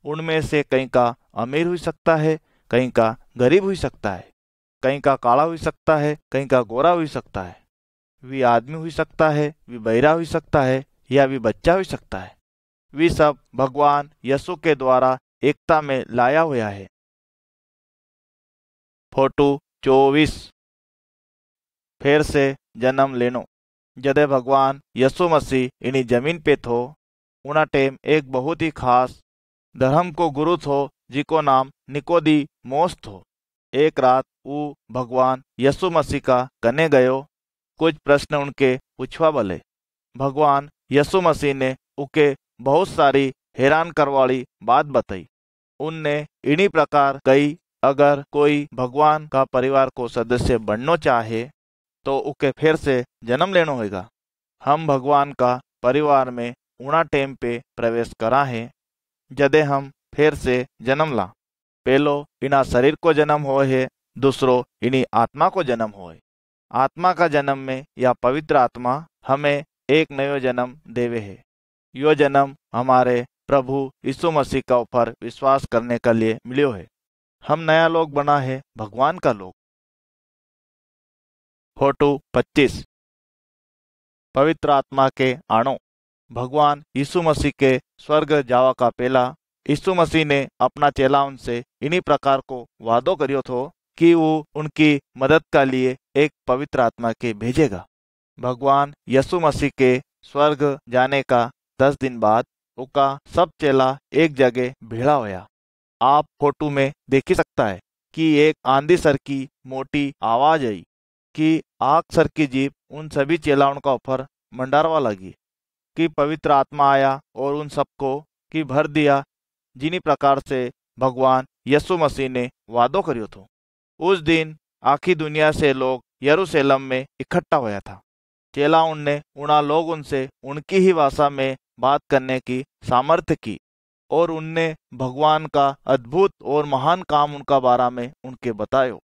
उनमें से कहीं का अमीर हो सकता है, कहीं का गरीब हो सकता है, कहीं का काला हो सकता है, कहीं का गोरा हो सकता है। वे आदमी हो सकता है, वे बहरा हो सकता है या वे बच्चा हो सकता है। वे सब भगवान यीशु के द्वारा एकता में लाया हुआ है। फोटो 24। फिर से जन्म लेनो। जदे भगवान यीशु मसीह इन्हीं जमीन पे थो उना टेम एक बहुत ही खास धर्म को गुरु थो जिको नाम निकोदेमुस थो। एक रात वो भगवान यीशु मसीह का कने गयो कुछ प्रश्न उनके पूछवा बले। भगवान यीशु मसीह ने उके बहुत सारी हैरान करवाली बात बताई। उनने इन्हीं प्रकार कही, अगर कोई भगवान का परिवार को सदस्य बनना चाहे तो उके फिर से जन्म लेना होगा। हम भगवान का परिवार में उना टेम पे प्रवेश करा है जदे हम फिर से जन्म ला। पहलो इना शरीर को जन्म हो है, दूसरो इन्हीं आत्मा को जन्म हो है। आत्मा का जन्म में या पवित्र आत्मा हमें एक नयो जन्म देवे है। यो जन्म हमारे प्रभु यीशु मसीह का ऊपर विश्वास करने के लिए मिलो है। हम नया लोग बना है, भगवान का लोग। फोटो 25। पवित्र आत्मा के आणो। भगवान यीशु मसीह के स्वर्ग जावा का पहला यीशु मसीह ने अपना चेलाओं से इन्हीं प्रकार को वादो करियो थो कि वो उनकी मदद के लिए एक पवित्र आत्मा के भेजेगा। भगवान यीशु मसीह के स्वर्ग जाने का 10 दिन बाद उनका सब चेला एक जगह भेड़ा होया। आप फोटो में देख ही सकता है कि एक आंधी सर की मोटी आवाज आई कि आग सर की जीप उन सभी चेलाओं का ऊपर मंडारवा लगी कि पवित्र आत्मा आया और उन सबको की भर दिया जिन्हीं प्रकार से भगवान यीशु मसीह ने वादो करियो थो। उस दिन आखी दुनिया से लोग यरूशलेम में इकट्ठा होया था। चेला उनने उना लोग उनसे उनकी ही भाषा में बात करने की सामर्थ्य की और उनने भगवान का अद्भुत और महान काम उनका बारा में उनके बतायो।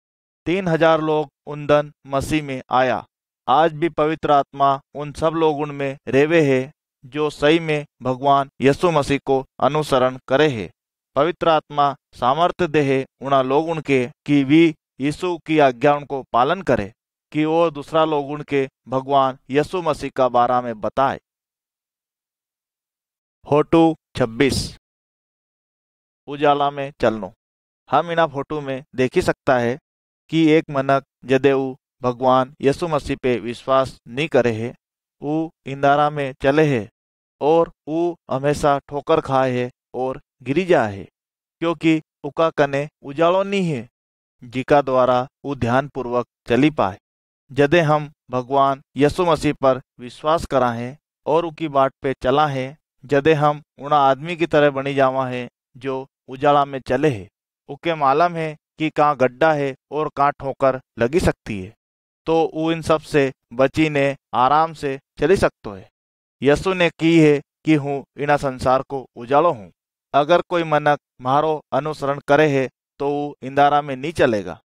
3000 लोग उन दिन मसीह में आया आज भी पवित्र आत्मा उन सब लोगों में रेवे है जो सही में भगवान यीशु मसीह को अनुसरण करे है। पवित्र आत्मा सामर्थ्य दे है उन लोगों के कि वी यीशु की आज्ञा उनको पालन करे, कि वो दूसरा लोगों के भगवान यीशु मसीह का बारे में बताए। फोटो 26 उजाला में चलनो। हम इन फोटो में देखी सकता है कि एक मनक जदे ऊ भगवान यीशु मसीह पे विश्वास नहीं करे है, ऊ इंदारा में चले है और ऊ हमेशा ठोकर खाए है और गिरी जाए है, क्योंकि उका कने उजालो नहीं है जिका द्वारा ऊ ध्यान पूर्वक चली पाए। जदे हम भगवान यीशु मसीह पर विश्वास करा है और उकी बाट पे चला है, जदे हम उन आदमी की तरह बनी जावा है जो उजाला में चले है। उके मालूम है कि कहाँ गड्ढा है और कहाँ ठोकर लगी सकती है, तो वो इन सब से बची ने आराम से चली सकते है। यीशु ने की है कि हूँ इन संसार को उजालो हूँ। अगर कोई मनक मारो अनुसरण करे है तो वो इंदारा में नहीं चलेगा।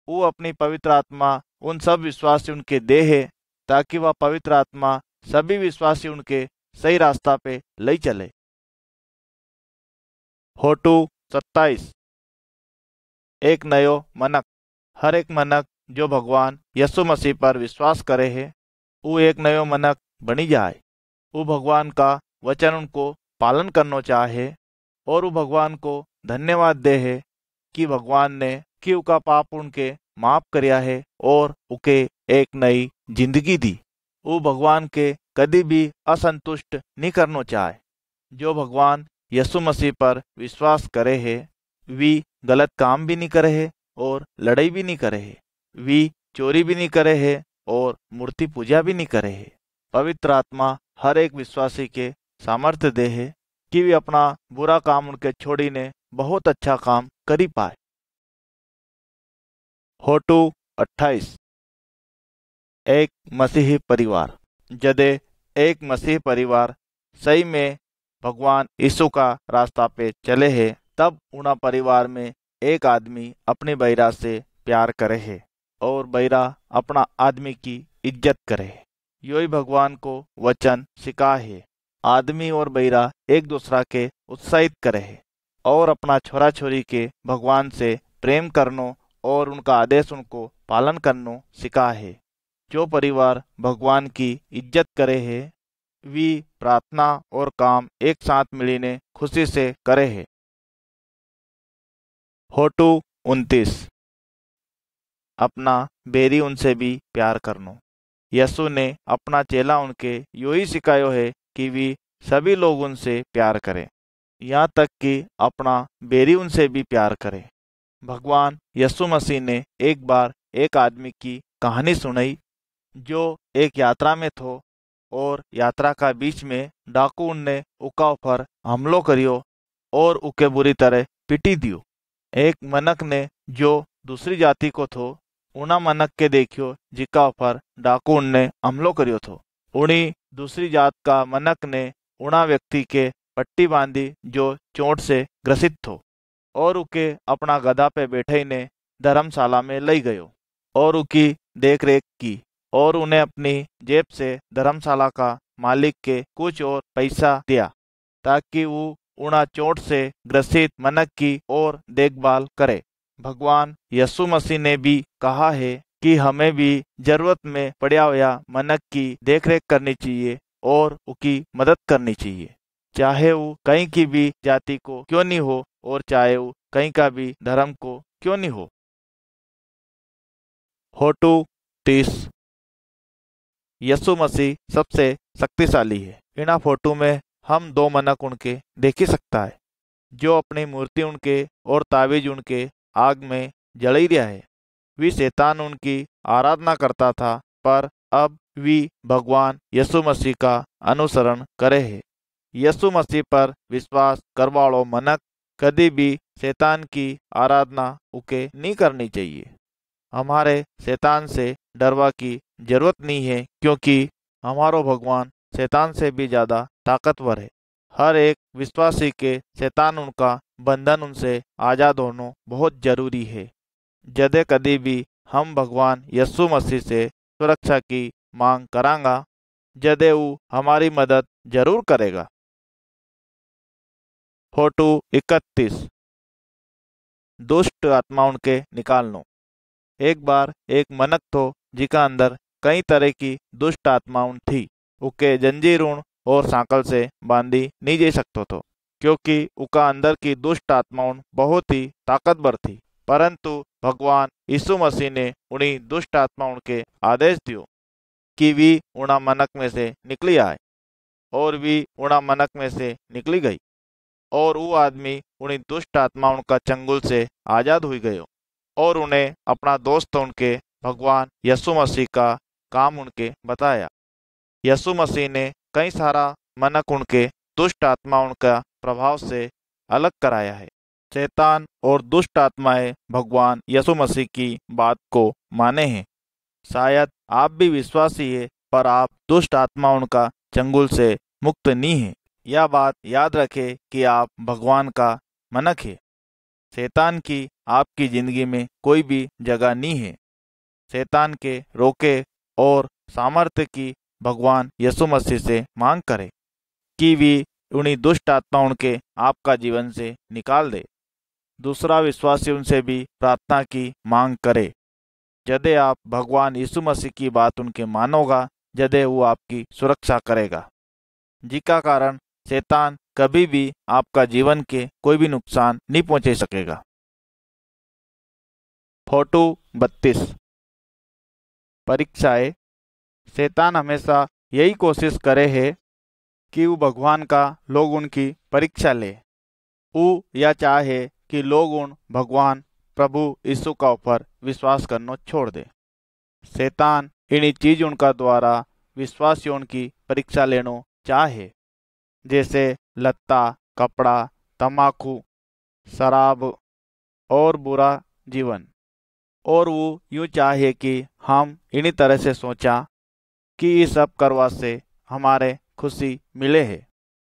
वो अपनी पवित्र आत्मा उन सब विश्वासी उनके दे है, ताकि वह पवित्र आत्मा सभी विश्वासी उनके सही रास्ता पे ले चले। फोटो 27 एक नयो मनक। हर एक मनक जो भगवान यीशु मसीह पर विश्वास करे है, वो एक नयो मनक बनी जाए। वो भगवान का वचन उनको पालन करना चाहे और वो भगवान को धन्यवाद दे है कि भगवान ने कि उका पाप उनके माफ करया है और उके एक नई जिंदगी दी। वो भगवान के कभी भी असंतुष्ट नहीं करना चाहे। जो भगवान यीशु मसीह पर विश्वास करे है, वी गलत काम भी नहीं करे है और लड़ाई भी नहीं करे है, वी चोरी भी नहीं करे है और मूर्ति पूजा भी नहीं करे है। पवित्र आत्मा हर एक विश्वासी के सामर्थ्य दे है कि वे अपना बुरा काम उनके छोड़ी ने बहुत अच्छा काम करी पाए। फोटो 28 एक मसीही परिवार। जदे एक मसीही परिवार सही में भगवान यीशु का रास्ता पे चले है, तब उन परिवार में एक आदमी अपने बैरा से प्यार करे है और बैरा अपना आदमी की इज्जत करे है। योही भगवान को वचन सिखा है। आदमी और बैरा एक दूसरा के उत्साहित करे है और अपना छोरा छोरी के भगवान से प्रेम करनो और उनका आदेश उनको पालन करनो सिखा है। जो परिवार भगवान की इज्जत करे है, वी प्रार्थना और काम एक साथ मिलीने खुशी से करे है। फोटो 29 अपना बेरी उनसे भी प्यार करनो। यीशु ने अपना चेला उनके यो ही सिखायो है कि वे सभी लोग उनसे प्यार करें, यहाँ तक कि अपना बेरी उनसे भी प्यार करें। भगवान यीशु मसीह ने एक बार एक आदमी की कहानी सुनाई जो एक यात्रा में थो और यात्रा का बीच में डाकू ने उका ऊपर हमलो करियो और उके बुरी तरह पिटी दियो। एक मनक ने जो दूसरी जाति को थो उना मनक के देखियो जिका ऊपर डाकू ने हमलो करियो थो। उनी दूसरी जात का मनक ने उना व्यक्ति के पट्टी बांधी जो चोट से ग्रसित थो और उके अपना गधा पे बैठे ने धर्मशाला में ले गयो और उकी देख रेख की और उन्हें अपनी जेब से धर्मशाला का मालिक के कुछ और पैसा दिया ताकि वो उना चोट से ग्रसित मनक की और देखभाल करे। भगवान यीशु मसीह ने भी कहा है कि हमें भी जरूरत में पड़ा हुआ मनक की देखरेख करनी चाहिए और उसकी मदद करनी चाहिए, चाहे वो कहीं की भी जाति को क्यों नहीं हो और चाहे वो कहीं का भी धर्म को क्यों नहीं हो। फोटो 30 यीशु मसीह सबसे शक्तिशाली है। इन फोटो में हम दो मनक उनके देख ही सकता है जो अपनी मूर्ति उनके और तावीज उनके आग में जल ही रहा है। वी शैतान उनकी आराधना करता था, पर अब वी भगवान यीशु मसीह का अनुसरण करे है। यीशु मसीह पर विश्वास करवाड़ो मनक कभी भी शैतान की आराधना उके नहीं करनी चाहिए। हमारे शैतान से डरवा की जरूरत नहीं है, क्योंकि हमारो भगवान शैतान से भी ज़्यादा ताकतवर है। हर एक विश्वासी के शैतान उनका बंधन उनसे आज़ाद होना बहुत जरूरी है। जदे कभी भी हम भगवान यीशु मसीह से सुरक्षा की मांग करांगा जदे वो हमारी मदद जरूर करेगा। फोटो 31 दुष्ट आत्माओं के निकालनो। एक बार एक मनक तो जिका अंदर कई तरह की दुष्ट आत्माओं थी। उके जंजीरों और सांकल से बांधी नहीं जा सकतो तो, क्योंकि उका अंदर की दुष्ट आत्माओं बहुत ही ताकतवर थी। परंतु भगवान यीशु मसीह ने उन्हीं दुष्ट आत्माओं के आदेश दियो कि वी उड़ा मनक में से निकली आए, और वी उड़ा मनक में से निकली गई, और वो आदमी उन्हीं दुष्ट आत्माओं का चंगुल से आजाद हुई गयो, और उन्हें अपना दोस्त उनके भगवान यीशु मसीह का काम उनके बताया। यीशु मसीह ने कई सारा मनक उनके दुष्ट आत्माओं का प्रभाव से अलग कराया है। शैतान और दुष्ट आत्माएं भगवान यीशु मसीह की बात को माने हैं। शायद आप भी विश्वासी है, पर आप दुष्ट आत्माओं का चंगुल से मुक्त नहीं है। यह बात याद रखें कि आप भगवान का मनक है। शैतान की आपकी जिंदगी में कोई भी जगह नहीं है। शैतान के रोके और सामर्थ्य की भगवान यीशु मसीह से मांग करें कि वे उन्हीं दुष्ट आत्माओं के आपका जीवन से निकाल दे। दूसरा विश्वासी उनसे भी प्रार्थना की मांग करे। जदे आप भगवान यीशु मसीह की बात उनके मानोगा, जदे वो आपकी सुरक्षा करेगा, जिसका कारण शैतान कभी भी आपका जीवन के कोई भी नुकसान नहीं पहुंचे सकेगा। फोटो 32 परीक्षाएं। शैतान हमेशा यही कोशिश करे है कि वो भगवान का लोग उनकी परीक्षा ले। वो यह चाहे कि लोग उन भगवान प्रभु यीशु का ऊपर विश्वास करना छोड़ दे। शैतान इन्हीं चीज उनका द्वारा विश्वासियों की परीक्षा लेनो चाहे, जैसे लत्ता, कपड़ा, तम्बाकू, शराब और बुरा जीवन। और वो यूँ चाहे कि हम इन्हीं तरह से सोचा कि ये सब करवा से हमारे खुशी मिले है।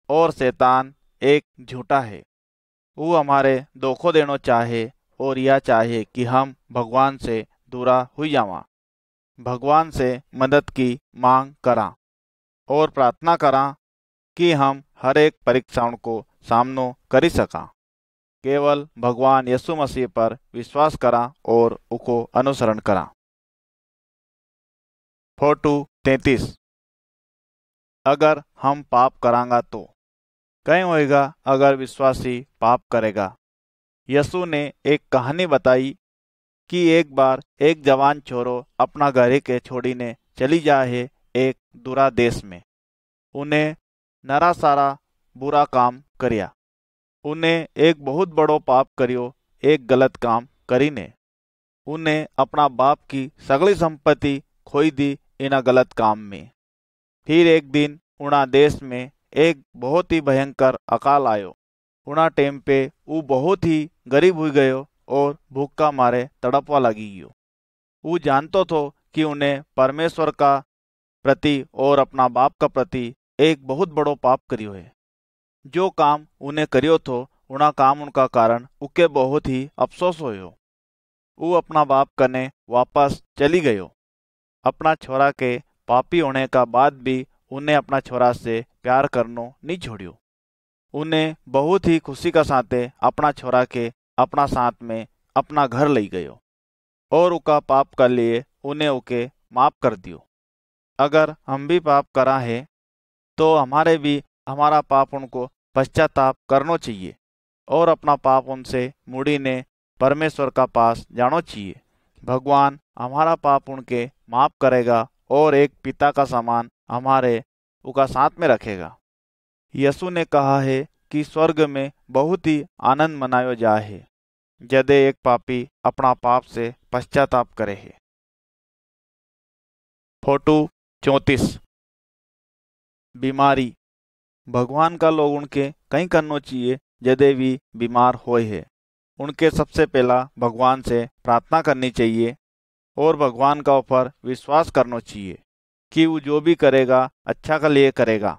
और शैतान एक झूठा है। वो हमारे धोखो देना चाहे और यह चाहे कि हम भगवान से दूरा हुई जावा। भगवान से मदद की मांग करा और प्रार्थना करा कि हम हर एक परीक्षाओं को सामनो करी सका। केवल भगवान यीशु मसीह पर विश्वास करा और उको अनुसरण करा। फोटो 33 अगर हम पाप करांगा तो कहीं होएगा अगर विश्वासी पाप करेगा। यीशु ने एक कहानी बताई कि एक बार एक जवान छोरो अपना घर के छोड़ीने चली जाए एक दूरा देश में। उन्हें नरा सारा बुरा काम करिया। उन्हें एक बहुत बड़ो पाप करियो, एक गलत काम करीने। उन्हें अपना बाप की सगली संपत्ति खोई दी इना गलत काम में। फिर एक दिन उना देश में एक बहुत ही भयंकर अकाल आयो। उना टेम पे वो बहुत ही गरीब हुई गयो और भूख का मारे तड़पवा लगी गयो। वो जानतो तो कि उन्हें परमेश्वर का प्रति और अपना बाप का प्रति एक बहुत बड़ो पाप करियो है। जो काम उन्हें करियो थो उना काम उनका कारण उके बहुत ही अफसोस होयो। वो अपना बाप कने वापस चली गयो। अपना छोरा के पापी होने का बाद भी उन्हें अपना छोरा से प्यार करनो नहीं छोड़ियो। उन्हें बहुत ही खुशी का साथे अपना छोरा के अपना साथ में अपना घर ले गयो और उका पाप कर लिए उन्हें उके माफ कर दियो। अगर हम भी पाप करा है तो हमारे भी हमारा पाप उनको पश्चाताप करना चाहिए और अपना पाप उनसे मुड़ी ने परमेश्वर का पास जानो चाहिए। भगवान हमारा पाप उनके माफ करेगा और एक पिता का समान हमारे उका साथ में रखेगा। यीशु ने कहा है कि स्वर्ग में बहुत ही आनंद मनायो जाए है जदे एक पापी अपना पाप से पश्चाताप करे है। फोटो 34 बीमारी। भगवान का लोग उनके कहीं करनो चाहिए जदे भी बीमार होए है। उनके सबसे पहला भगवान से प्रार्थना करनी चाहिए और भगवान का ऊपर विश्वास करना चाहिए कि वो जो भी करेगा अच्छा के लिए करेगा।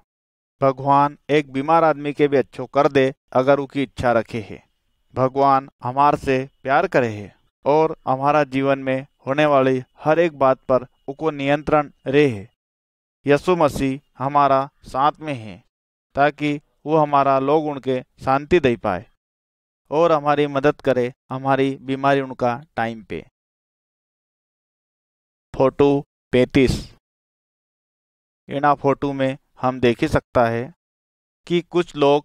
भगवान एक बीमार आदमी के भी अच्छो कर दे अगर उसकी इच्छा रखे है। भगवान हमार से प्यार करे है और हमारा जीवन में होने वाली हर एक बात पर उनको नियंत्रण रहे। यीशु मसीह हमारा साथ में है ताकि वो हमारा लोग उनके शांति दे पाए और हमारी मदद करे हमारी बीमारी उनका टाइम पे। फोटो 35। इना फोटो में हम देख ही सकता है कि कुछ लोग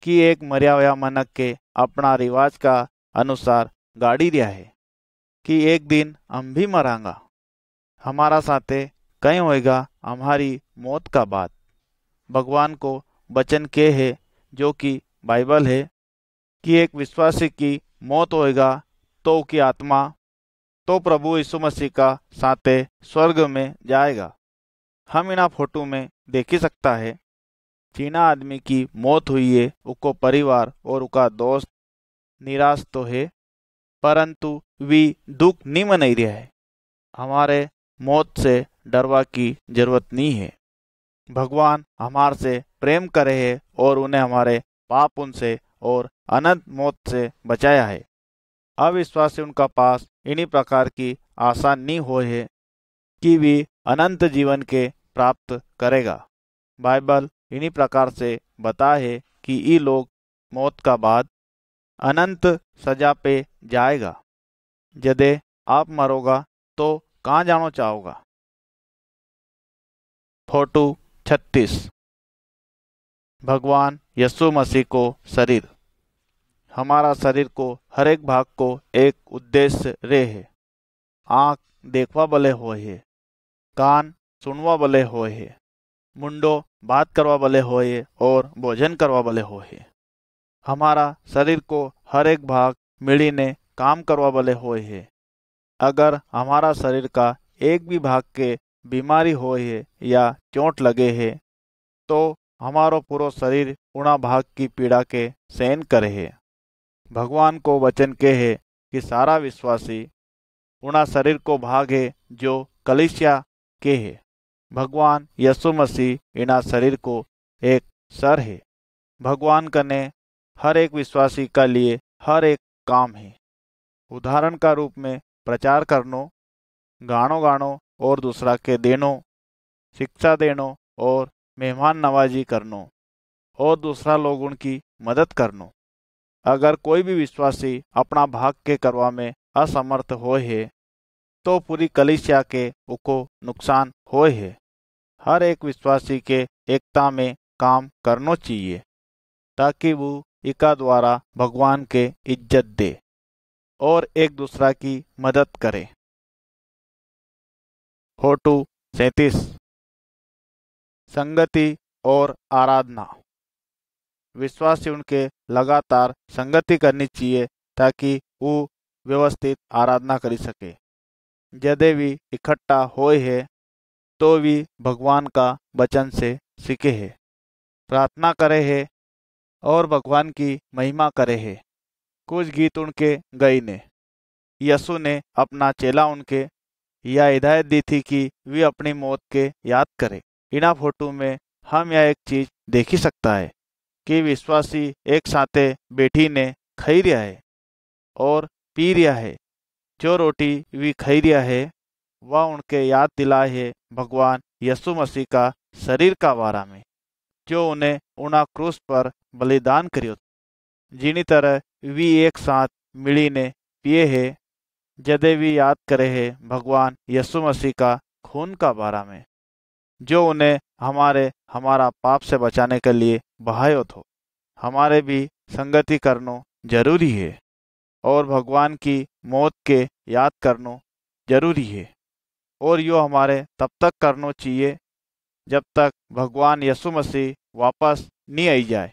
की एक मरिया हुआ मनक के अपना रिवाज का अनुसार गाड़ी दिया है कि एक दिन हम भी मरांगा, हमारा साथे कहीं होएगा हमारी मौत का बाद। भगवान को वचन के है जो कि बाइबल है कि एक विश्वासी की मौत होएगा तो उसकी आत्मा तो प्रभु यीशु मसीह का साथे स्वर्ग में जाएगा। हम इना फोटो में देख ही सकता है चीना आदमी की मौत हुई है, उसको परिवार और उसका दोस्त निराश तो है परंतु वी दुख नहीं मनाई रहा है। हमारे मौत से डरवा की जरूरत नहीं है। भगवान हमारे से प्रेम करे है और उन्हें हमारे पाप उनसे और अनंत मौत से बचाया है। अविश्वासी उनका पास इन्हीं प्रकार की आशा नहीं हो है कि वे अनंत जीवन के प्राप्त करेगा। बाइबल इन्हीं प्रकार से बता है कि ये लोग मौत का बाद अनंत सजा पे जाएगा। यदि आप मरोगा तो कहाँ जाना चाहोगा। फोटो 36। भगवान यीशु मसीह को शरीर। हमारा शरीर को हर एक भाग को एक उद्देश्य रे है। आँख देखवा बले होए है, कान सुनवा बले होए है, मुंडो बात करवा बले होए और भोजन करवा बले होए। हमारा शरीर को हर एक भाग मिली ने काम करवा बले होए है। अगर हमारा शरीर का एक भी भाग के बीमारी होए है या चोट लगे है तो हमारो पूरा शरीर उना भाग की पीड़ा के सहन करे है। भगवान को वचन के है कि सारा विश्वासी उना शरीर को भाग है जो कलीसिया के है। भगवान यीशु मसीह इना शरीर को एक सर है। भगवान कने हर एक विश्वासी का लिए हर एक काम है। उदाहरण का रूप में प्रचार करनो, गानो गानो और दूसरा के देनो, शिक्षा देनो और मेहमान नवाजी करनो और दूसरा लोगों की मदद करनो। अगर कोई भी विश्वासी अपना भाग के करवा में असमर्थ होए है तो पूरी कलीसिया के उको नुकसान होए है। हर एक विश्वासी के एकता में काम करनो चाहिए ताकि वो इका द्वारा भगवान के इज्जत दे और एक दूसरा की मदद करे। फोटो 37। संगति और आराधना। विश्वासी उनके लगातार संगति करनी चाहिए ताकि वो व्यवस्थित आराधना कर सके। यदि भी इकट्ठा होए है तो भी भगवान का वचन से सीखे है, प्रार्थना करे है और भगवान की महिमा करे है। कुछ गीत उनके गई ने यीशु ने अपना चेला उनके यह हिदायत दी थी कि वे अपनी मौत के याद करें। इना फोटो में हम यह एक चीज देख ही सकता है कि विश्वासी एक साथे बैठी ने खाई रहा है और पी रहा है। जो रोटी वे खाई रहा है वह उनके याद दिलाए है भगवान यीशु मसीह का शरीर का बारा में जो उन्हें उना क्रूस पर बलिदान करियो। जिनी तरह वी एक साथ मिली ने पिए है यदि वी याद करे है भगवान यीशु मसीह का खून का बारा में जो उन्हें हमारा पाप से बचाने के लिए बहायो थो। हमारे भी संगति करनो जरूरी है और भगवान की मौत के याद करनो जरूरी है और यो हमारे तब तक करनो चाहिए जब तक भगवान यीशु मसीह वापस नहीं आई जाए।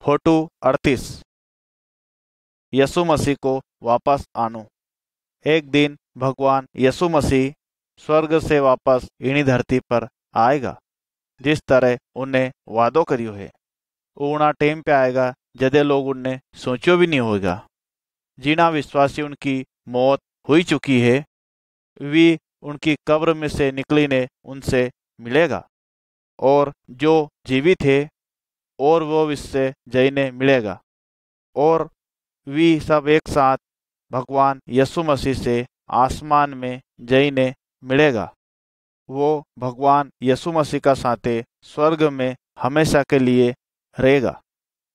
फोटो 38। यीशु मसीह को वापस आनो। एक दिन भगवान यीशु मसीह स्वर्ग से वापस इन्हीं धरती पर आएगा जिस तरह उन्हें वादो करियो है। उना टाइम पे आएगा जदे लोग उन्हें सोचो भी नहीं होगा। जिना विश्वासी उनकी मौत हुई चुकी है वे उनकी कब्र में से निकली ने उनसे मिलेगा और जो जीवित है और वो इससे जईने मिलेगा और वे सब एक साथ भगवान यीशु मसीह से आसमान में जईने मिलेगा। वो भगवान यीशु मसीह का साथे स्वर्ग में हमेशा के लिए रहेगा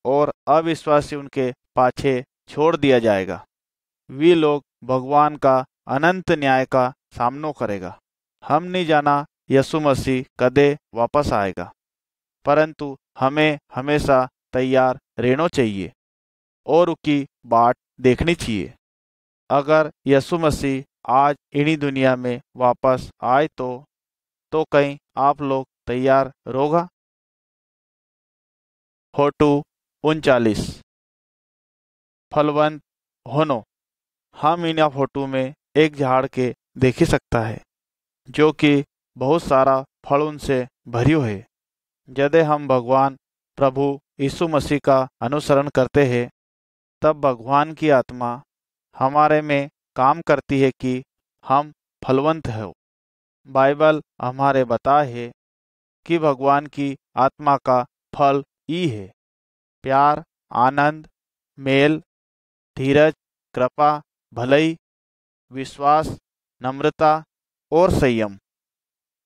और अविश्वासी उनके पाछे छोड़ दिया जाएगा। वे लोग भगवान का अनंत न्याय का सामना करेगा। हम नहीं जाना यीशु मसीह कदे वापस आएगा, परंतु हमें हमेशा तैयार रहना चाहिए और उसकी बाट देखनी चाहिए। अगर यीशु मसीह आज इन्हीं दुनिया में वापस आए तो कहीं आप लोग तैयार रहोगा। फोटो 39 फलवंत होनो। हम इन फोटो में एक झाड़ के देखी सकता है जो कि बहुत सारा फल उनसे भरियो है। यदि हम भगवान प्रभु यीशु मसीह का अनुसरण करते हैं तब भगवान की आत्मा हमारे में काम करती है कि हम फलवंत हो। बाइबल हमारे बता है कि भगवान की आत्मा का फल ई है प्यार, आनंद, मेल, धीरज, कृपा, भलाई, विश्वास, नम्रता और संयम।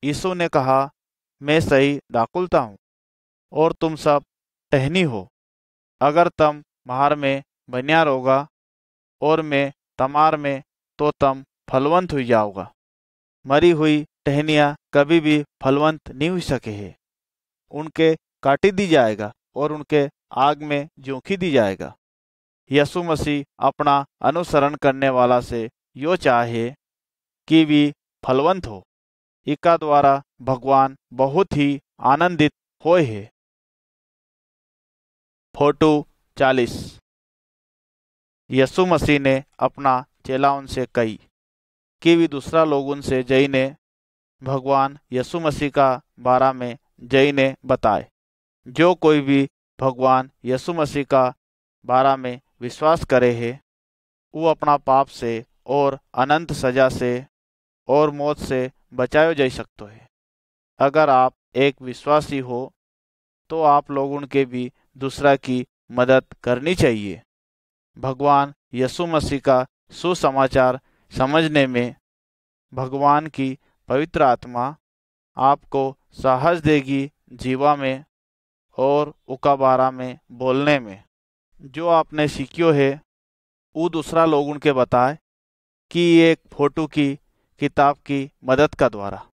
यीशु ने कहा, मैं सही दाखुलता हूँ और तुम सब टहनी हो। अगर तुम मार में बनिया रहोगा और मैं तमार में तो तुम फलवंत हो जाओगा। मरी हुई टहनियाँ कभी भी फलवंत नहीं हो सके है। उनके काटी दी जाएगा और उनके आग में झोंकी दी जाएगा। यीशु मसीह अपना अनुसरण करने वाला से यो चाहे कि वे फलवंत हो। इका द्वारा भगवान बहुत ही आनंदित होए है। फोटो 40 यीशु मसीह ने अपना चेला उनसे कही कि वे दूसरा लोगों से जईने भगवान यीशु मसीह का बारा में जईने बताए। जो कोई भी भगवान यीशु मसीह का बारा में विश्वास करे है वो अपना पाप से और अनंत सजा से और मौत से बचायो जा सकते है। अगर आप एक विश्वासी हो तो आप लोगों के भी दूसरा की मदद करनी चाहिए। भगवान यीशु मसीह का सुसमाचार समझने में भगवान की पवित्र आत्मा आपको साहस देगी जीवा में और उका बारा में बोलने में। जो आपने सीखियो है वो दूसरा लोगों के बताए कि एक फोटो की किताब की मदद का द्वारा।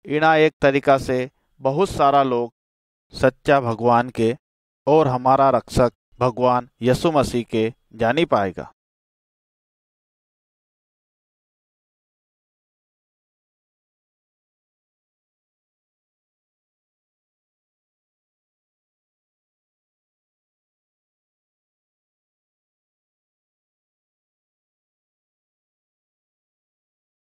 इना एक तरीका से बहुत सारा लोग सच्चा भगवान के और हमारा रक्षक भगवान यीशु मसीह के जानी पाएगा।